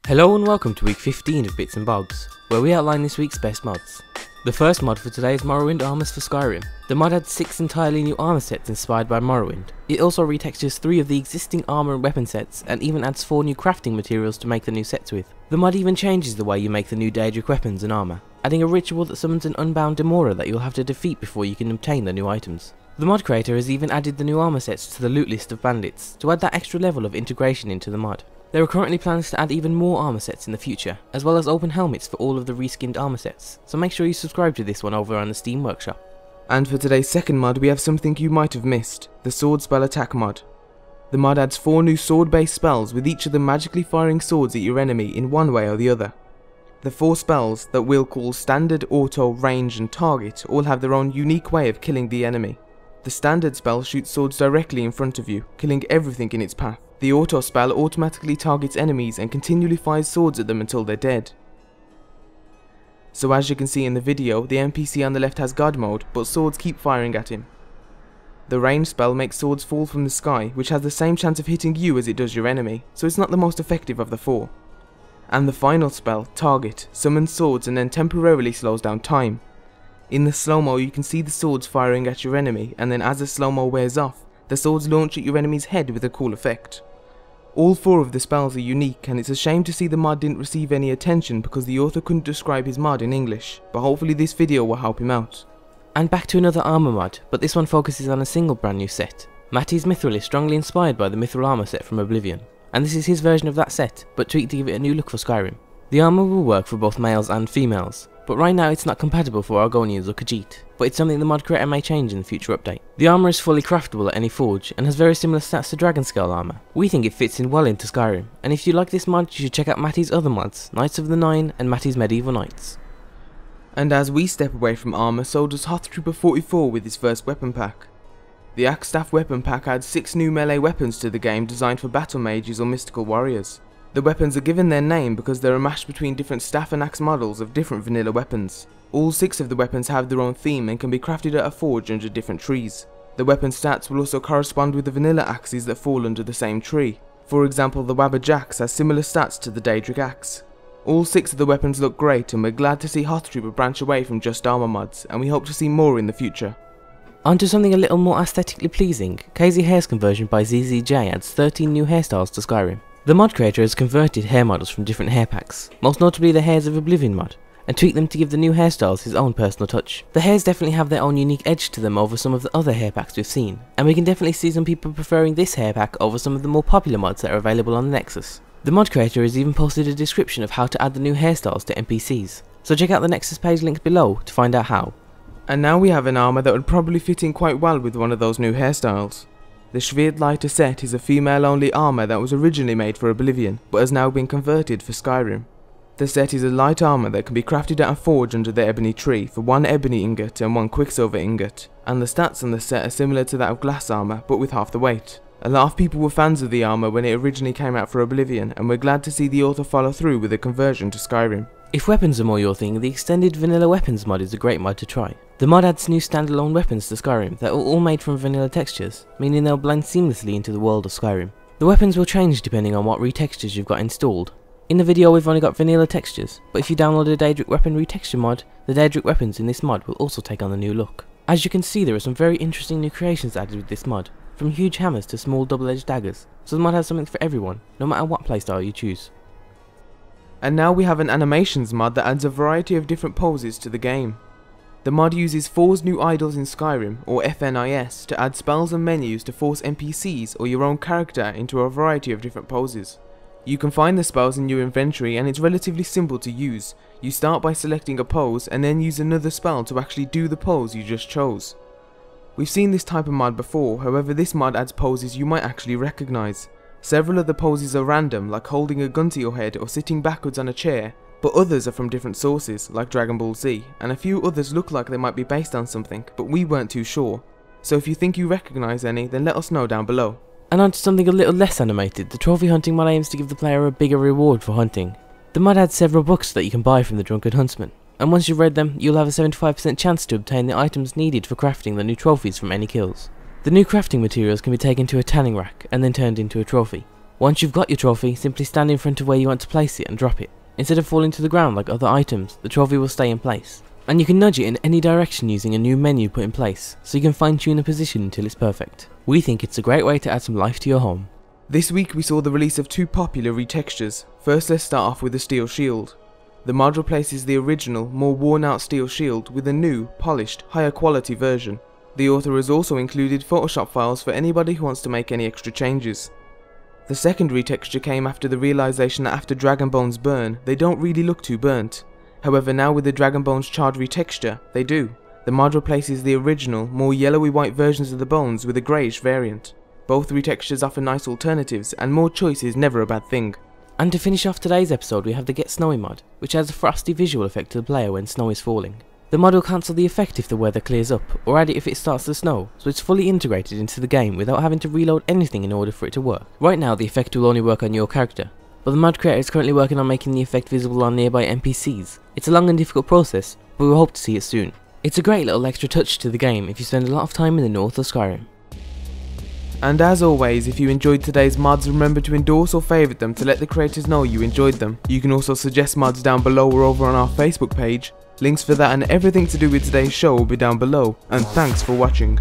Hello and welcome to week 15 of Bits and Bobs, where we outline this week's best mods. The first mod for today is Morrowind armors for Skyrim. The mod adds 6 entirely new armor sets inspired by Morrowind. It also retextures 3 of the existing armor and weapon sets, and even adds 4 new crafting materials to make the new sets with. The mod even changes the way you make the new Daedric weapons and armor, adding a ritual that summons an unbound demoness that you'll have to defeat before you can obtain the new items. The mod creator has even added the new armor sets to the loot list of bandits, to add that extra level of integration into the mod. There are currently plans to add even more armor sets in the future, as well as open helmets for all of the reskinned armor sets, so make sure you subscribe to this one over on the Steam Workshop. And for today's second mod we have something you might have missed, the Sword Spell Attack mod. The mod adds 4 new sword based spells, with each of them magically firing swords at your enemy in one way or the other. The 4 spells, that we'll call Standard, Auto, Range and Target, all have their own unique way of killing the enemy. The Standard spell shoots swords directly in front of you, killing everything in its path. The Auto spell automatically targets enemies and continually fires swords at them until they're dead. So as you can see in the video, the NPC on the left has God mode, but swords keep firing at him. The Range spell makes swords fall from the sky, which has the same chance of hitting you as it does your enemy, so it's not the most effective of the 4. And the final spell, Target, summons swords and then temporarily slows down time. In the slow-mo you can see the swords firing at your enemy, and then as the slow-mo wears off, the swords launch at your enemy's head with a cool effect. All 4 of the spells are unique, and it's a shame to see the mod didn't receive any attention because the author couldn't describe his mod in English, but hopefully this video will help him out. And back to another armor mod, but this one focuses on a single brand new set. Matys Mithril is strongly inspired by the Mithril armor set from Oblivion, and this is his version of that set, but tweaked to give it a new look for Skyrim. The armor will work for both males and females, but right now it's not compatible for Argonians or Khajiit, but it's something the mod creator may change in the future update. The armor is fully craftable at any forge, and has very similar stats to Dragon Scale armor. We think it fits in well into Skyrim, and if you like this mod you should check out Matty's other mods, Knights of the Nine and Matty's Medieval Knights. And as we step away from armor, so does Hoth Trooper 44 with his first weapon pack. The Axestaff weapon pack adds 6 new melee weapons to the game designed for battle mages or mystical warriors. The weapons are given their name because they're a mash between different staff and axe models of different vanilla weapons. All 6 of the weapons have their own theme and can be crafted at a forge under different trees. The weapon stats will also correspond with the vanilla axes that fall under the same tree. For example, the Wabbage axe has similar stats to the Daedric axe. All 6 of the weapons look great, and we're glad to see Hoth Trooper branch away from just armor mods, and we hope to see more in the future. On to something a little more aesthetically pleasing, Cazy hair's conversion by zzjay adds 13 new hairstyles to Skyrim. The mod creator has converted hair models from different hair packs, most notably the Hairs of Oblivion mod, and tweaked them to give the new hairstyles his own personal touch. The hairs definitely have their own unique edge to them over some of the other hair packs we've seen, and we can definitely see some people preferring this hair pack over some of the more popular mods that are available on the Nexus. The mod creator has even posted a description of how to add the new hairstyles to NPCs, so check out the Nexus page linked below to find out how. And now we have an armor that would probably fit in quite well with one of those new hairstyles. The Schwertleite Set is a female-only armor that was originally made for Oblivion, but has now been converted for Skyrim. The set is a light armor that can be crafted at a forge under the ebony tree for 1 ebony ingot and 1 quicksilver ingot, and the stats on the set are similar to that of glass armor, but with half the weight. A lot of people were fans of the armor when it originally came out for Oblivion, and we're glad to see the author follow through with a conversion to Skyrim. If weapons are more your thing, the extended vanilla weapons mod is a great mod to try. The mod adds new standalone weapons to Skyrim that are all made from vanilla textures, meaning they'll blend seamlessly into the world of Skyrim. The weapons will change depending on what retextures you've got installed. In the video we've only got vanilla textures, but if you download the Daedric weapon retexture mod, the Daedric weapons in this mod will also take on the new look. As you can see, there are some very interesting new creations added with this mod, from huge hammers to small double-edged daggers, so the mod has something for everyone, no matter what playstyle you choose. And now we have an animations mod that adds a variety of different poses to the game. The mod uses For's new idols in Skyrim, or FNIS, to add spells and menus to force NPCs or your own character into a variety of different poses. You can find the spells in your inventory, and it's relatively simple to use. You start by selecting a pose and then use another spell to actually do the pose you just chose. We've seen this type of mod before, however this mod adds poses you might actually recognise. Several of the poses are random, like holding a gun to your head or sitting backwards on a chair, but others are from different sources, like Dragon Ball Z, and a few others look like they might be based on something, but we weren't too sure. So if you think you recognise any, then let us know down below. And on to something a little less animated, the trophy hunting mod aims to give the player a bigger reward for hunting. The mod adds several books that you can buy from the Drunken Huntsman, and once you've read them, you'll have a 75% chance to obtain the items needed for crafting the new trophies from any kills. The new crafting materials can be taken to a tanning rack and then turned into a trophy. Once you've got your trophy, simply stand in front of where you want to place it and drop it. Instead of falling to the ground like other items, the trophy will stay in place. And you can nudge it in any direction using a new menu put in place, so you can fine tune the position until it's perfect. We think it's a great way to add some life to your home. This week we saw the release of 2 popular retextures. First, let's start off with the steel shield. The mod replaces the original, more worn out steel shield with a new, polished, higher quality version. The author has also included Photoshop files for anybody who wants to make any extra changes. The second retexture came after the realization that after dragon bones burn, they don't really look too burnt. However, now with the dragon bones charred retexture, they do. The mod replaces the original, more yellowy white versions of the bones with a greyish variant. Both retextures offer nice alternatives, and more choice is never a bad thing. And to finish off today's episode, we have the Get Snowy mod, which adds a frosty visual effect to the player when snow is falling. The mod will cancel the effect if the weather clears up, or add it if it starts to snow, so it's fully integrated into the game without having to reload anything in order for it to work. Right now the effect will only work on your character, but the mod creator is currently working on making the effect visible on nearby NPCs. It's a long and difficult process, but we hope to see it soon. It's a great little extra touch to the game if you spend a lot of time in the north of Skyrim. And as always, if you enjoyed today's mods, remember to endorse or favourite them to let the creators know you enjoyed them. You can also suggest mods down below or over on our Facebook page. Links for that and everything to do with today's show will be down below, and thanks for watching.